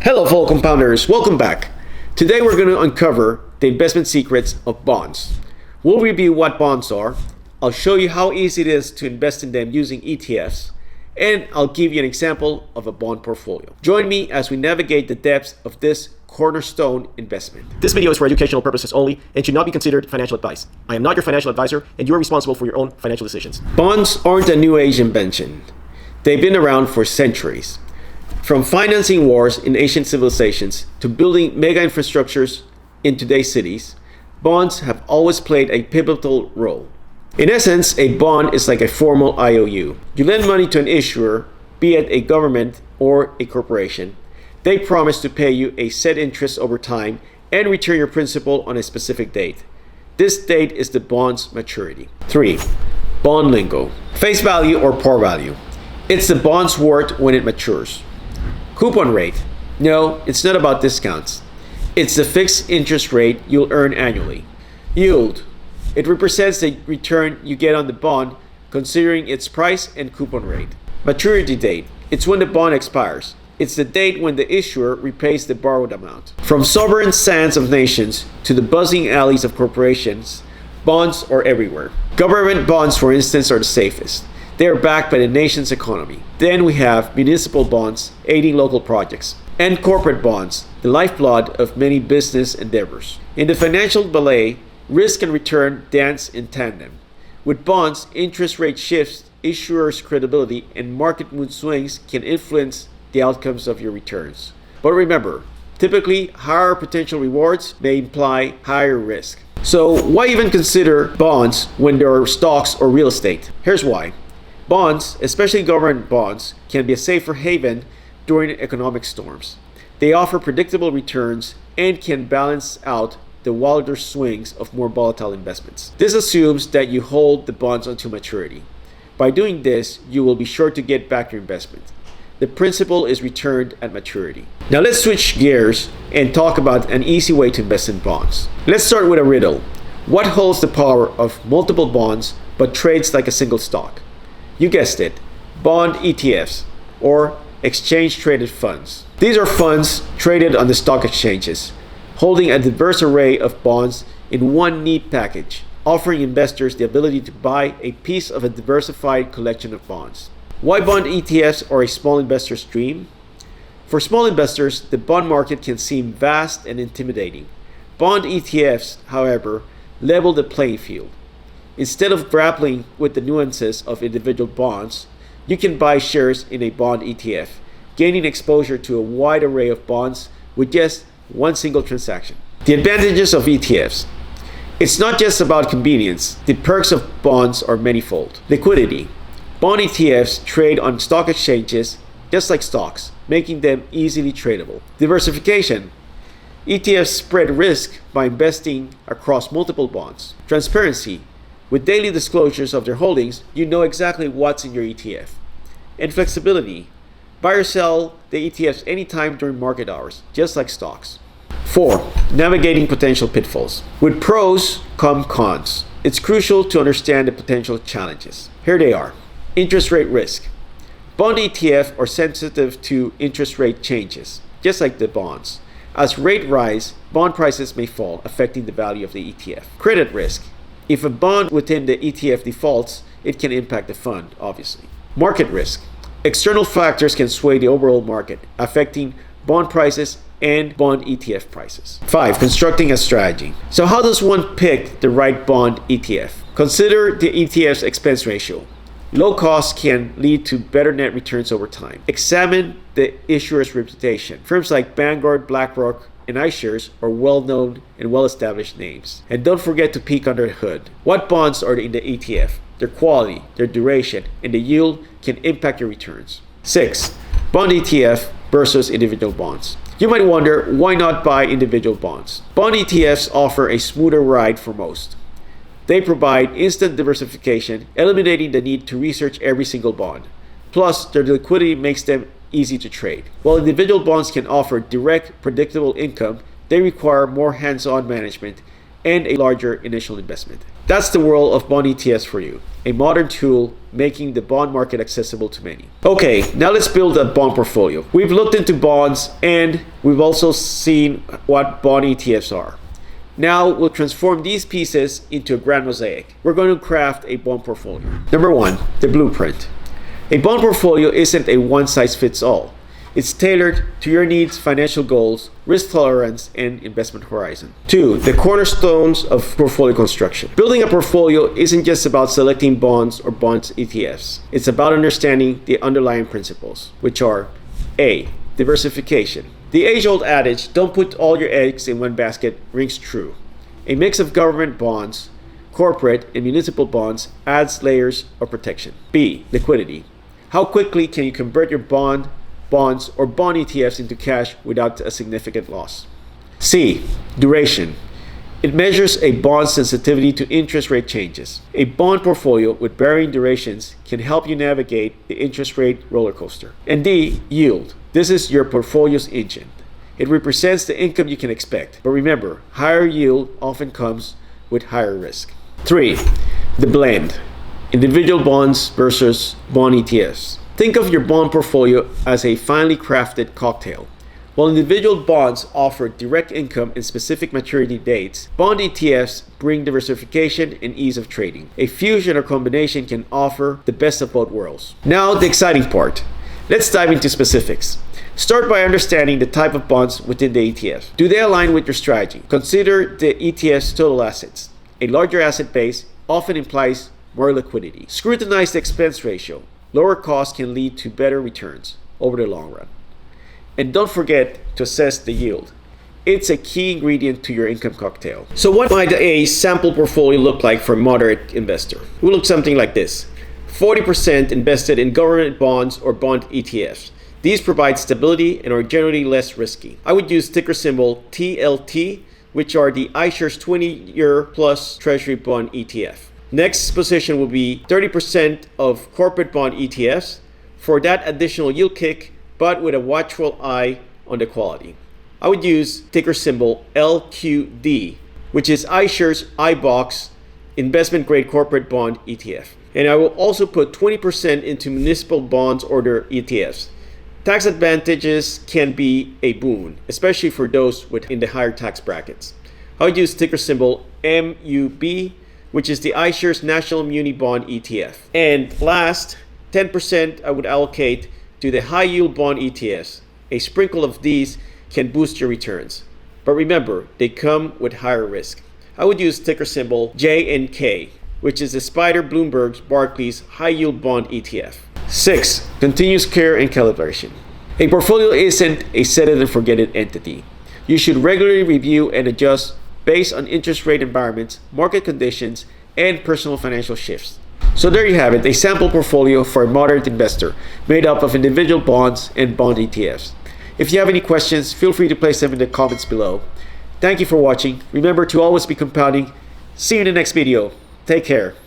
Hello fellow compounders, welcome back. Today we're going to uncover the investment secrets of bonds. We'll review what bonds are, I'll show you how easy it is to invest in them using ETFs, and I'll give you an example of a bond portfolio. Join me as we navigate the depths of this cornerstone investment. This video is for educational purposes only and should not be considered financial advice. I am not your financial advisor and you are responsible for your own financial decisions. Bonds aren't a new age invention. They've been around for centuries. From financing wars in ancient civilizations to building mega infrastructures in today's cities, bonds have always played a pivotal role. In essence, a bond is like a formal IOU. You lend money to an issuer, be it a government or a corporation. They promise to pay you a set interest over time and return your principal on a specific date. This date is the bond's maturity. 3. Bond lingo. Face value or par value. It's the bond's worth when it matures. Coupon rate. No, it's not about discounts. It's the fixed interest rate you'll earn annually. Yield. It represents the return you get on the bond considering its price and coupon rate. Maturity date. It's when the bond expires. It's the date when the issuer repays the borrowed amount. From sovereign sands of nations to the buzzing alleys of corporations, bonds are everywhere. Government bonds, for instance, are the safest. They are backed by the nation's economy. Then we have municipal bonds aiding local projects, and corporate bonds, the lifeblood of many business endeavors. In the financial ballet, risk and return dance in tandem. With bonds, interest rate shifts, issuers' credibility, and market mood swings can influence the outcomes of your returns. But remember, typically higher potential rewards may imply higher risk. So why even consider bonds when there are stocks or real estate? Here's why. Bonds, especially government bonds, can be a safer haven during economic storms. They offer predictable returns and can balance out the wilder swings of more volatile investments. This assumes that you hold the bonds until maturity. By doing this, you will be sure to get back your investment. The principal is returned at maturity. Now let's switch gears and talk about an easy way to invest in bonds. Let's start with a riddle. What holds the power of multiple bonds but trades like a single stock? You guessed it, bond ETFs, or exchange-traded funds. These are funds traded on the stock exchanges, holding a diverse array of bonds in one neat package, offering investors the ability to buy a piece of a diversified collection of bonds. Why bond ETFs are a small investor's dream? For small investors, the bond market can seem vast and intimidating. Bond ETFs, however, level the playing field. Instead of grappling with the nuances of individual bonds, you can buy shares in a bond ETF, gaining exposure to a wide array of bonds with just one single transaction. The advantages of ETFs. It's not just about convenience. The perks of bonds are manifold. Liquidity. Bond ETFs trade on stock exchanges just like stocks, making them easily tradable. Diversification. ETFs spread risk by investing across multiple bonds. Transparency. With daily disclosures of their holdings, you know exactly what's in your ETF. And flexibility. Buy or sell the ETFs anytime during market hours, just like stocks. 4. Navigating potential pitfalls. With pros come cons. It's crucial to understand the potential challenges. Here they are. Interest rate risk. Bond ETFs are sensitive to interest rate changes, just like the bonds. As rates rise, bond prices may fall, affecting the value of the ETF. Credit risk. If a bond within the ETF defaults, it can impact the fund, obviously. Market risk. External factors can sway the overall market, affecting bond prices and bond ETF prices. 5. Constructing a strategy. So how does one pick the right bond ETF? Consider the ETF's expense ratio. Low costs can lead to better net returns over time. Examine the issuer's reputation. Firms like Vanguard, BlackRock, and iShares are well-known and well-established names. And don't forget to peek under the hood. What bonds are in the ETF? Their quality, their duration, and the yield can impact your returns. 6. Bond ETF versus individual bonds. You might wonder, why not buy individual bonds? Bond ETFs offer a smoother ride for most. They provide instant diversification, eliminating the need to research every single bond. Plus, their liquidity makes them easy to trade. While individual bonds can offer direct, predictable income, they require more hands-on management and a larger initial investment. That's the world of bond ETFs for you, a modern tool making the bond market accessible to many. Okay, now let's build a bond portfolio. We've looked into bonds and we've also seen what bond ETFs are. Now we'll transform these pieces into a grand mosaic. We're going to craft a bond portfolio. Number one, the blueprint. A bond portfolio isn't a one-size-fits-all. It's tailored to your needs, financial goals, risk tolerance, and investment horizon. 2. The cornerstones of portfolio construction. Building a portfolio isn't just about selecting bonds or bonds ETFs. It's about understanding the underlying principles, which are A. Diversification. The age-old adage, don't put all your eggs in one basket, rings true. A mix of government bonds, corporate, and municipal bonds adds layers of protection. B. Liquidity. How quickly can you convert your bonds, or bond ETFs into cash without a significant loss? C. Duration. It measures a bond's sensitivity to interest rate changes. A bond portfolio with varying durations can help you navigate the interest rate roller coaster. And D. Yield. This is your portfolio's engine. It represents the income you can expect. But remember, higher yield often comes with higher risk. 3. The blend. Individual bonds versus bond ETFs. Think of your bond portfolio as a finely crafted cocktail. While individual bonds offer direct income and specific maturity dates, bond ETFs bring diversification and ease of trading. A fusion or combination can offer the best of both worlds. Now, the exciting part. Let's dive into specifics. Start by understanding the type of bonds within the ETF. Do they align with your strategy? Consider the ETF's total assets. A larger asset base often implies more liquidity. Scrutinize the expense ratio. Lower costs can lead to better returns over the long run. And don't forget to assess the yield. It's a key ingredient to your income cocktail. So what might a sample portfolio look like for a moderate investor? It will look something like this. 40% invested in government bonds or bond ETFs. These provide stability and are generally less risky. I would use ticker symbol TLT, which are the iShares 20-year plus Treasury bond ETF. Next position will be 30% of corporate bond ETFs for that additional yield kick, but with a watchful eye on the quality. I would use ticker symbol LQD, which is iShares iBox investment grade corporate bond ETF. And I will also put 20% into municipal bonds order ETFs. Tax advantages can be a boon, especially for those within the higher tax brackets. I would use ticker symbol MUB, which is the iShares National Muni Bond ETF. And last, 10% I would allocate to the high yield bond ETFs. A sprinkle of these can boost your returns. But remember, they come with higher risk. I would use ticker symbol JNK, which is the Spider Bloomberg's Barclays High Yield Bond ETF. 6. Continuous care and calibration. A portfolio isn't a set it and forget it entity. You should regularly review and adjust based on interest rate environments, market conditions, and personal financial shifts. So there you have it, a sample portfolio for a moderate investor made up of individual bonds and bond ETFs. If you have any questions, feel free to place them in the comments below. Thank you for watching. Remember to always be compounding. See you in the next video. Take care.